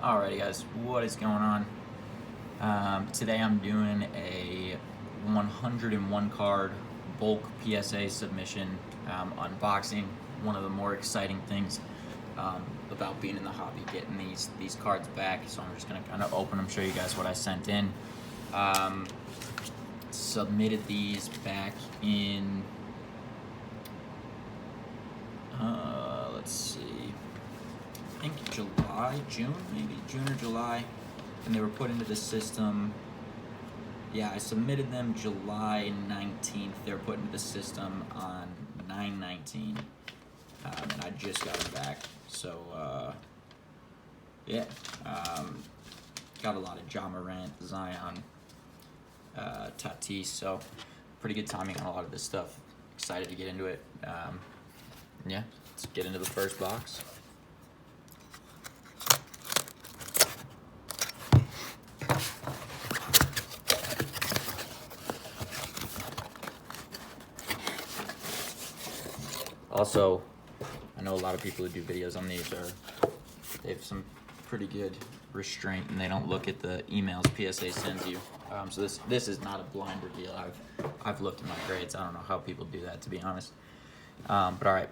Alrighty guys, what is going on? Today I'm doing a 101 card bulk PSA submission unboxing. One of the more exciting things about being in the hobby, getting these cards back. So I'm just gonna kind of open them, show you guys what I sent in. Submitted these back in, let's see, I think June or July, and they were put into the system. Yeah, I submitted them July 19th. They were put into the system on 9/19, and I just got them back. So, yeah, got a lot of Ja Morant, Zion, Tatis, so pretty good timing on a lot of this stuff. Excited to get into it. Yeah, let's get into the first box. Also, I know a lot of people who do videos on these they have some pretty good restraint and they don't look at the emails PSA sends you. So this is not a blind reveal. I've looked at my grades. I don't know how people do that, to be honest. But all right,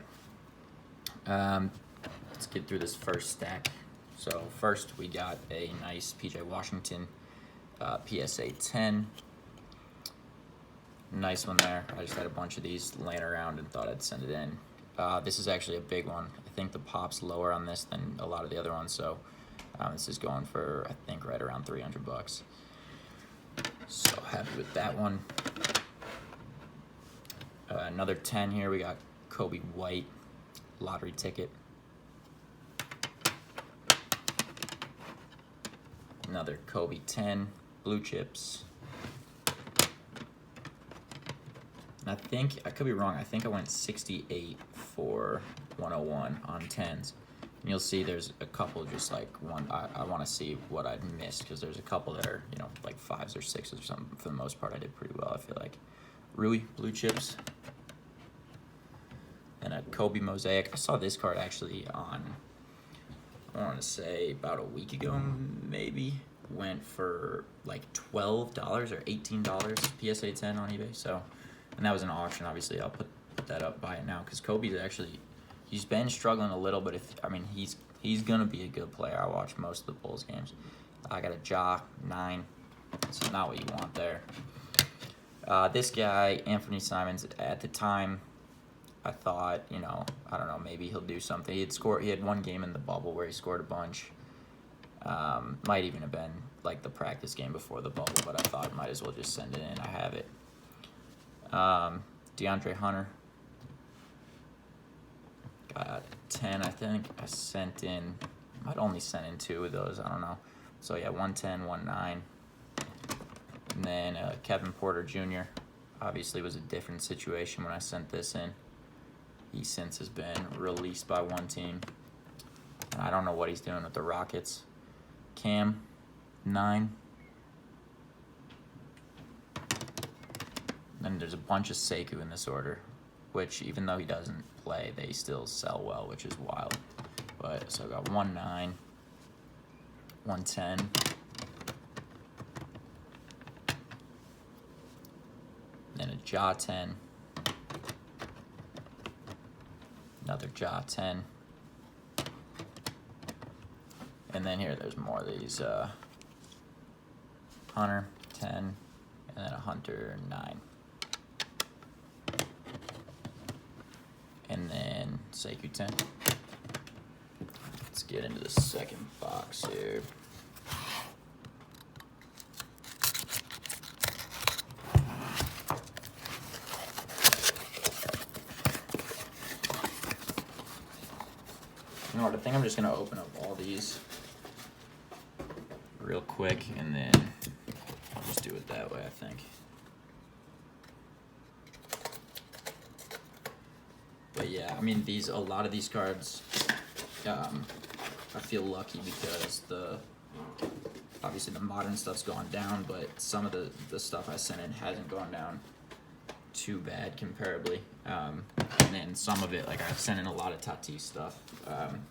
let's get through this first stack. So first we got a nice PJ Washington PSA 10. Nice one there. I just had a bunch of these laying around and thought I'd send it in. This is actually a big one. I think the pop's lower on this than a lot of the other ones, so this is going for, I think, right around 300 bucks. So happy with that one. Another 10 here. We got Kobe White lottery ticket. Another Kobe 10 blue chips. And I think, I could be wrong, I think I went 68 for 101 on 10s. And you'll see there's a couple just like one, I want to see what I'd missed, because there's a couple that are, you know, like 5s or 6s or something. For the most part, I did pretty well, I feel like. Rui blue chips. And a Kobe Mosaic. I saw this card actually on, I want to say about a week ago, maybe. Went for like $12 or $18 PSA 10 on eBay. So, and that was an auction. Obviously, I'll put that up, buy it now, because Kobe's actually, he's been struggling a little, but he's gonna be a good player. I watch most of the Bulls games. I got a Ja 9. It's not what you want there. This guy, Anthony Simons, at the time, I thought, you know, I don't know, maybe he'll do something. He had one game in the bubble where he scored a bunch. Might even have been like the practice game before the bubble, but I thought might as well just send it in. I have it. Deandre Hunter. Got 10, I think. I sent in, might only send in 2 of those, I don't know. So yeah, 110, 19. And then Kevin Porter Jr. obviously was a different situation when I sent this in. He since has been released by one team. And I don't know what he's doing with the Rockets. Cam, 9. Then there's a bunch of Sekou in this order, which even though he doesn't play, they still sell well, which is wild. But so I got 19, 110. Then a Ja 10. Another Ja 10. And then here, there's more of these. Hunter 10, and then a Hunter 9. And then Sekou 10. Let's get into the second box here. You know what, I think I'm just gonna open up all these real quick, and then I'll just do it that way, I think. But yeah, I mean, a lot of these cards, I feel lucky because obviously the modern stuff's gone down, but some of the stuff I sent in hasn't gone down too bad comparably. And then some of it, like I sent in a lot of Tatis stuff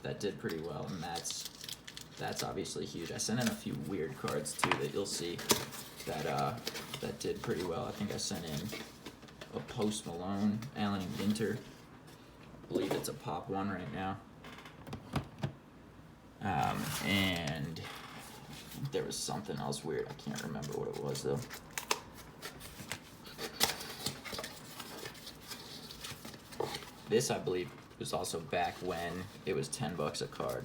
that did pretty well, and that's that's obviously huge. I sent in a few weird cards too that you'll see that that did pretty well. I think I sent in a Post Malone, Allen and Ginter. I believe it's a pop one right now. And there was something else weird. I can't remember what it was though. This, I believe, was also back when it was $10 a card.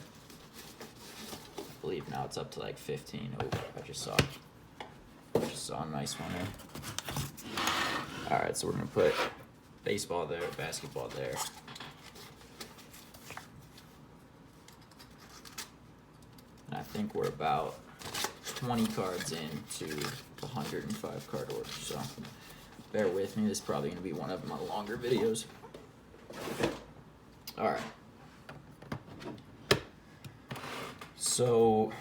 I believe now it's up to like 15. Oh, I just saw a nice one there. All right, so we're gonna put baseball there, basketball there. And I think we're about 20 cards into the 105 card order, so bear with me. This is probably gonna be one of my longer videos. All right. So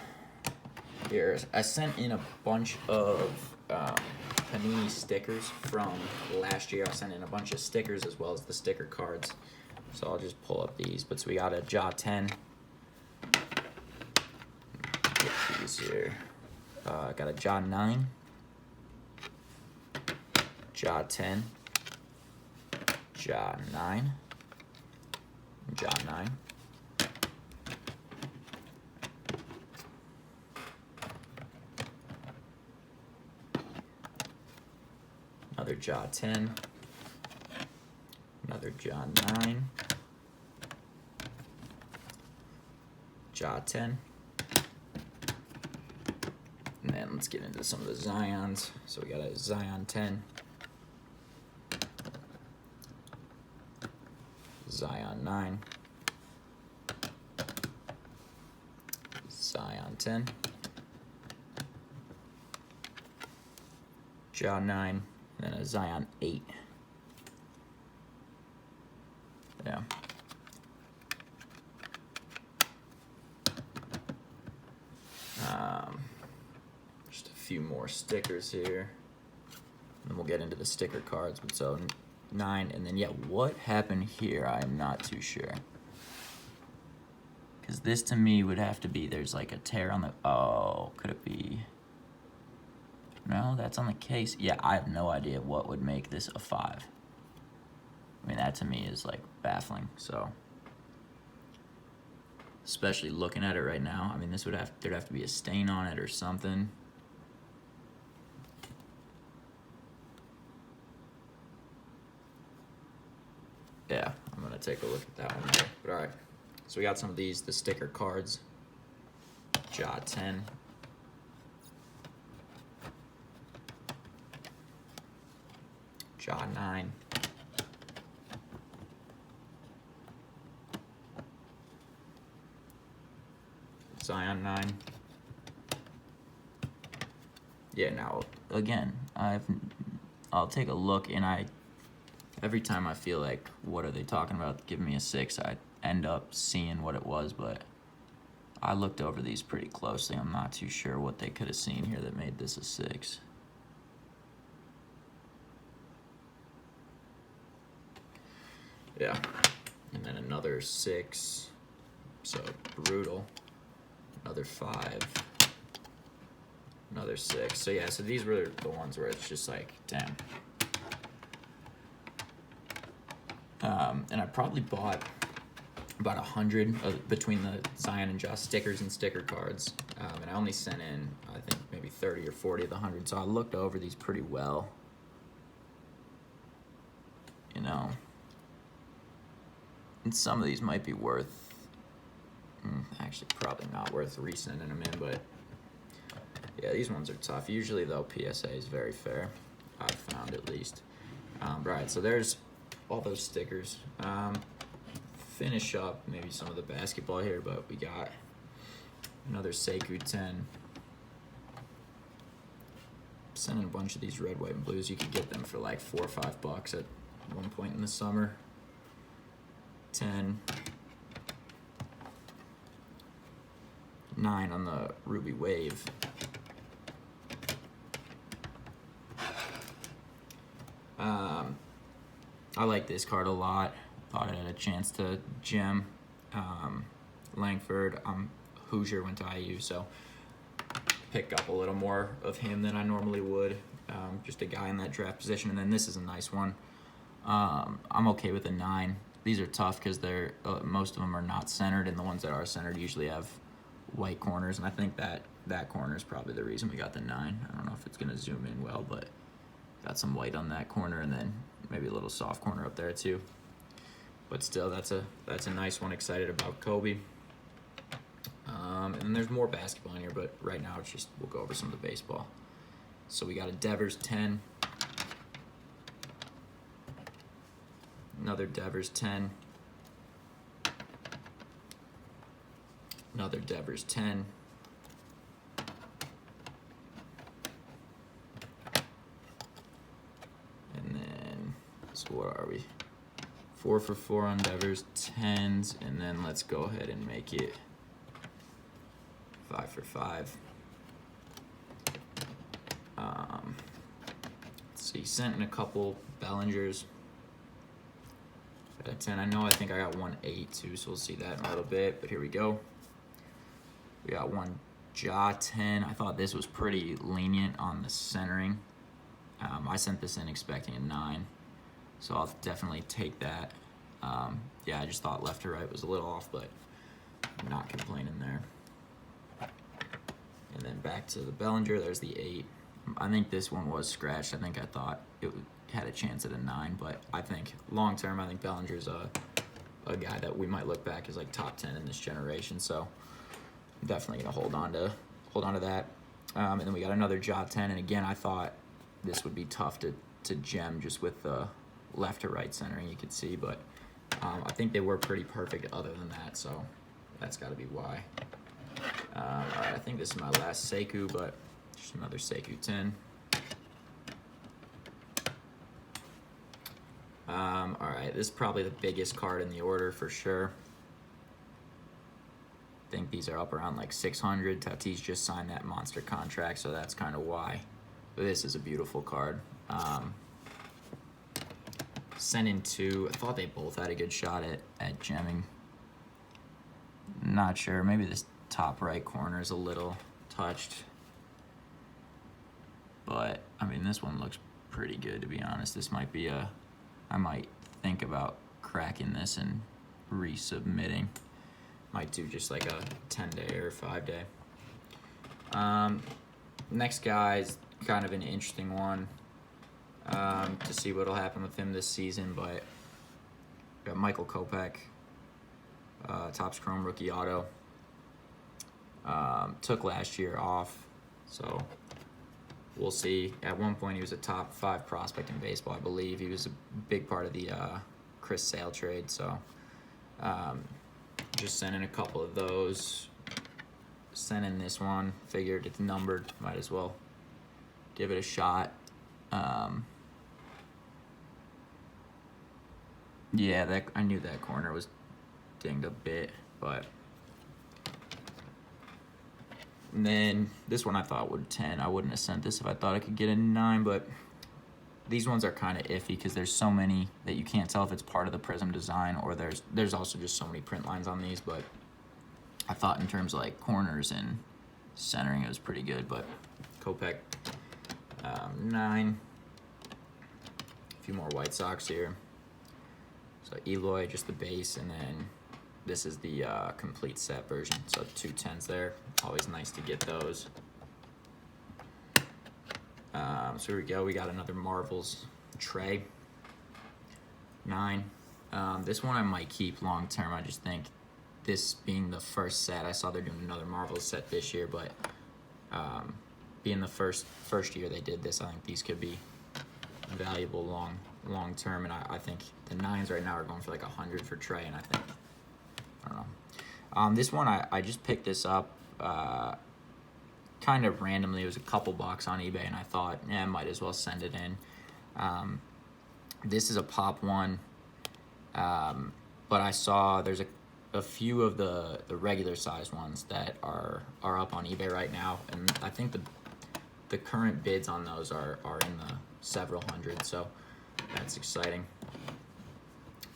here, I sent in a bunch of Panini stickers from last year. I sent in a bunch of stickers as well as the sticker cards. So I'll just pull up these. But so we got a Jaw 10. Get these here. Got a Jaw 9. Jaw 10. Jaw 9. Jaw 9. Another Jaw 10. Another Jaw 9. Jaw 10. And then let's get into some of the Zions. So we got a Zion 10. Zion 9. Zion 10. Jaw 9. And then a Zion 8. Yeah. Just a few more stickers here. And then we'll get into the sticker cards. But so 9, and then yeah, what happened here? I am not too sure. Because this to me would have to be, there's like a tear on the, oh, could it be? No, that's on the case. Yeah, I have no idea what would make this a 5. I mean, that to me is like baffling. So, especially looking at it right now, I mean, this would have, there'd have to be a stain on it or something. Yeah, I'm gonna take a look at that one there. But all right, so we got some of these, the sticker cards. Jaw 10. Jaw 9. Zion 9. Yeah, now again, I'll take a look, and every time I feel like, what are they talking about giving me a 6, I end up seeing what it was, but I looked over these pretty closely. I'm not too sure what they could have seen here that made this a 6. Yeah, and then another 6, so brutal. Another 5, another 6. So yeah, so these were the ones where it's just like, damn. And I probably bought about 100 between the Zion and Josh stickers and sticker cards. And I only sent in, I think, maybe 30 or 40 of the 100. So I looked over these pretty well. You know. And some of these might be worth, actually probably not worth resending them in, but yeah, these ones are tough. Usually though, PSA is very fair, I've found at least. Right, so there's all those stickers. Finish up maybe some of the basketball here, but we got another Sekou 10. Sending a bunch of these red, white, and blues. You could get them for like $4 or $5 at one point in the summer. 10. 9 on the Ruby Wave. I like this card a lot. Thought it had a chance to gem. Langford, I'm Hoosier, went to IU, so pick up a little more of him than I normally would. Just a guy in that draft position. And then this is a nice one. I'm okay with a 9. These are tough because they're most of them are not centered, and the ones that are centered usually have white corners. And I think that corner is probably the reason we got the 9. I don't know if it's going to zoom in well, but got some white on that corner, and then maybe a little soft corner up there too. But still, that's a nice one. Excited about Kobe. And then there's more basketball in here, but right now it's just we'll go over some of the baseball. So we got a Devers 10. Another Devers 10. Another Devers 10. And then, so what are we? 4 for 4 on Devers 10s, and then let's go ahead and make it 5 for 5. Let's see, sent in a couple Bellingers at 10. I think I got one 8 too, so we'll see that in a little bit, but here we go. We got one Ja 10. I thought this was pretty lenient on the centering. I sent this in expecting a 9, so I'll definitely take that. Yeah, I just thought left to right was a little off, but I'm not complaining there. And then back to the Bellinger, there's the 8. I think this one was scratched. I thought it had a chance at a 9, but I think long term, I think Bellinger's a guy that we might look back as like top 10 in this generation. So I'm definitely gonna hold on to that. And then we got another Ja 10, and again, I thought this would be tough to gem just with the left to right centering. You could see, but I think they were pretty perfect other than that. So that's got to be why. All right, I think this is my last Sekou, but just another Sekou 10. All right, this is probably the biggest card in the order for sure. I think these are up around like 600. Tatis just signed that monster contract, so that's kind of why. But this is a beautiful card. Sent in 2. I thought they both had a good shot at gemming. Not sure. Maybe this top right corner is a little touched. But, I mean, this one looks pretty good, to be honest. This might be I might think about cracking this and resubmitting. Might do just like a 10-day or 5-day. Next guy is kind of an interesting one to see what'll happen with him this season, but we got Michael Kopech, Topps Chrome rookie auto. Took last year off, so we'll see. At one point, he was a top 5 prospect in baseball, I believe. He was a big part of the Chris Sale trade, so just sent in a couple of those. Sent in this one. Figured it's numbered. Might as well give it a shot. Yeah, I knew that corner was dinged a bit, but. And then this one I thought would 10. I wouldn't have sent this if I thought I could get a 9, but these ones are kind of iffy because there's so many that you can't tell if it's part of the Prism design or there's also just so many print lines on these, but I thought in terms of like corners and centering it was pretty good. But Kopech 9. A few more White Sox here. So Eloy, just the base, and then this is the complete set version. So 2 10s there. Always nice to get those. So here we go. We got another Marvels Trey 9. This one I might keep long term. I just think this being the first set, I saw they're doing another Marvels set this year, but being the first year they did this, I think these could be valuable long term. And I think the 9s right now are going for like 100 for Trey, and I don't know. This one I just picked this up kind of randomly. It was a couple bucks on eBay, and I thought, I might as well send it in. This is a pop one, but I saw there's a few of the regular size ones that are up on eBay right now, and I think the current bids on those are in the several hundred, so that's exciting.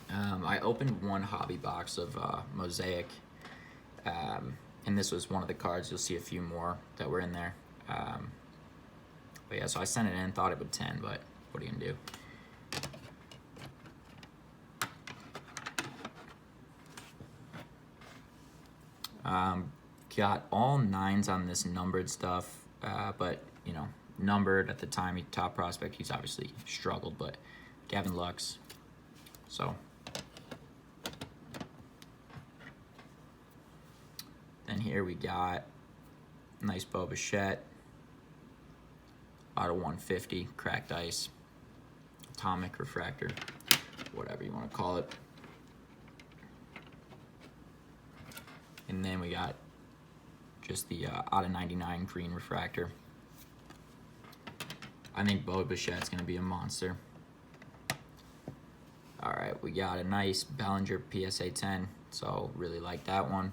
I opened one hobby box of Mosaic. And this was one of the cards. You'll see a few more that were in there. But yeah, so I sent it in, thought it would 10, but what are you gonna do? Got all 9s on this numbered stuff, but you know, numbered at the time, top prospect. He's obviously struggled, but Gavin Lux. So then here we got nice Bo Bichette, out of 150, cracked ice, atomic refractor, whatever you want to call it. And then we got just the out of 99 green refractor. I think Bo Bichette's going to be a monster. All right, we got a nice Bellinger PSA 10, so really like that one.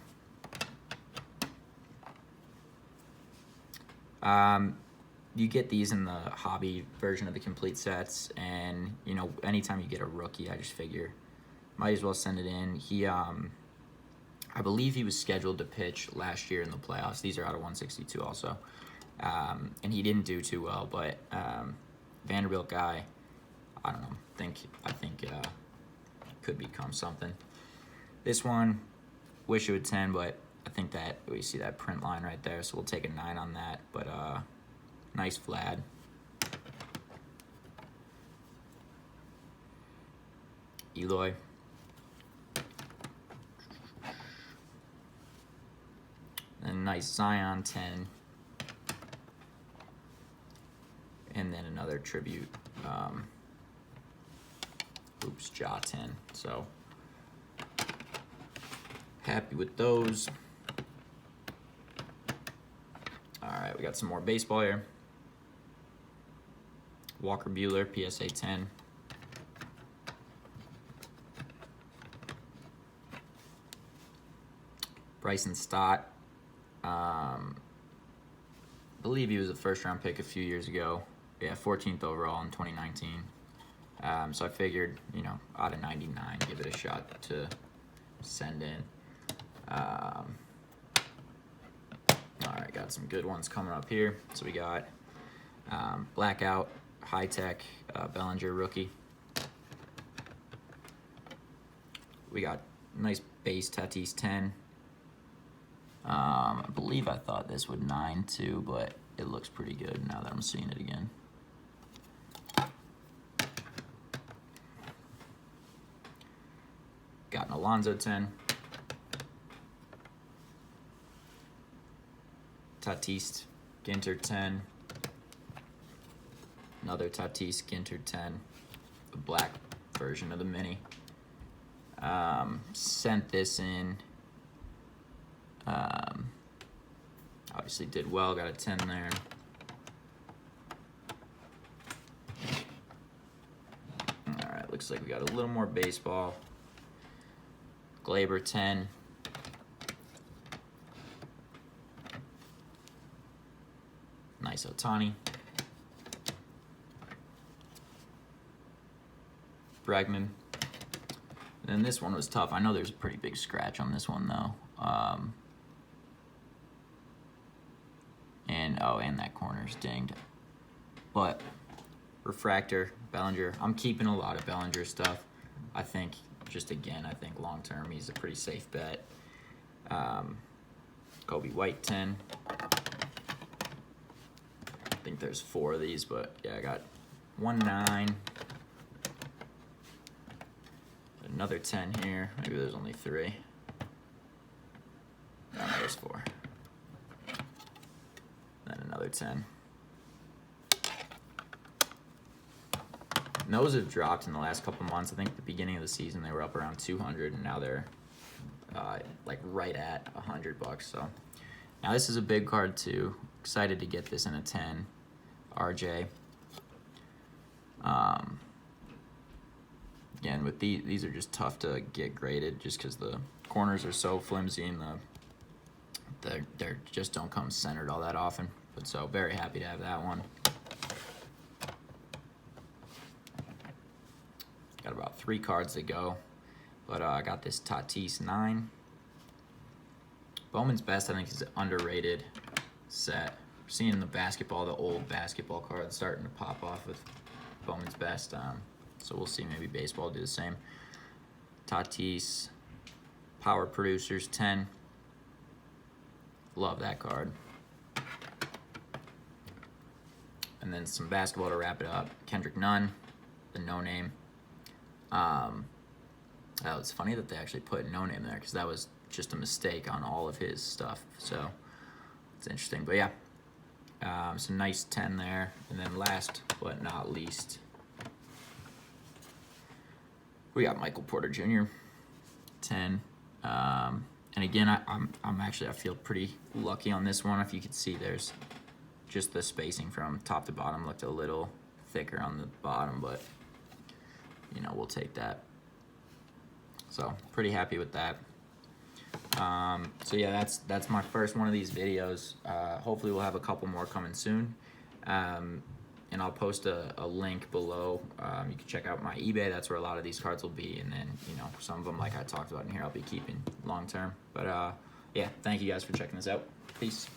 You get these in the hobby version of the complete sets, and you know, anytime you get a rookie, I just figure might as well send it in. He I believe he was scheduled to pitch last year in the playoffs. These are out of 162 also. And he didn't do too well, but Vanderbilt guy, I don't know, I think could become something. This one, wish it would 10, but I think that we see that print line right there, so we'll take a 9 on that. But nice Vlad. Eloy. And nice Zion 10. And then another tribute. Ja 10. So happy with those. All right, we got some more baseball here. Walker Buehler, PSA 10. Bryson Stott. Believe he was a first-round pick a few years ago. Yeah, 14th overall in 2019. So I figured, you know, out of 99, give it a shot to send in. All right, got some good ones coming up here. So we got Blackout, High Tech, Bellinger rookie. We got nice base Tatis 10. I believe I thought this would 9 too, but it looks pretty good now that I'm seeing it again. Got an Alonso 10. Tatis Ginter 10. Another Tatis Ginter 10. The black version of the mini. Sent this in. Obviously did well, got a 10 there. Alright, looks like we got a little more baseball. Glaber 10. Nice Otani. Bregman. And then this one was tough. I know there's a pretty big scratch on this one though. And that corner's dinged. But refractor, Bellinger. I'm keeping a lot of Bellinger stuff. I think, just again, I think long term he's a pretty safe bet. Kobe White 10. I think there's 4 of these, but yeah, I got 1-9. Another 10 here. Maybe there's only 3. No, there's 4. Then another 10. And those have dropped in the last couple months. I think at the beginning of the season they were up around 200, and now they're like right at $100. So now this is a big card too. Excited to get this in a 10. RJ. Again, with these are just tough to get graded just because the corners are so flimsy and they just don't come centered all that often. But so very happy to have that one. Got about 3 cards to go, but I got this Tatis 9. Bowman's Best, I think, is an underrated set. We're seeing the old basketball cards starting to pop off with Bowman's Best. So we'll see maybe baseball do the same. Tatis, Power Producers 10. Love that card. And then some basketball to wrap it up. Kendrick Nunn, the no name. It's funny that they actually put no name there because that was just a mistake on all of his stuff. So it's interesting. But yeah, some nice 10 there. And then last but not least, we got Michael Porter Jr. 10. And again, I feel pretty lucky on this one. If you could see, there's just the spacing from top to bottom looked a little thicker on the bottom, but you know, we'll take that. So pretty happy with that. So yeah, that's my first one of these videos. Hopefully we'll have a couple more coming soon. And I'll post a link below. You can check out my eBay. That's where a lot of these cards will be. And then, you know, some of them, like I talked about in here, I'll be keeping long term. But yeah, thank you guys for checking this out. Peace.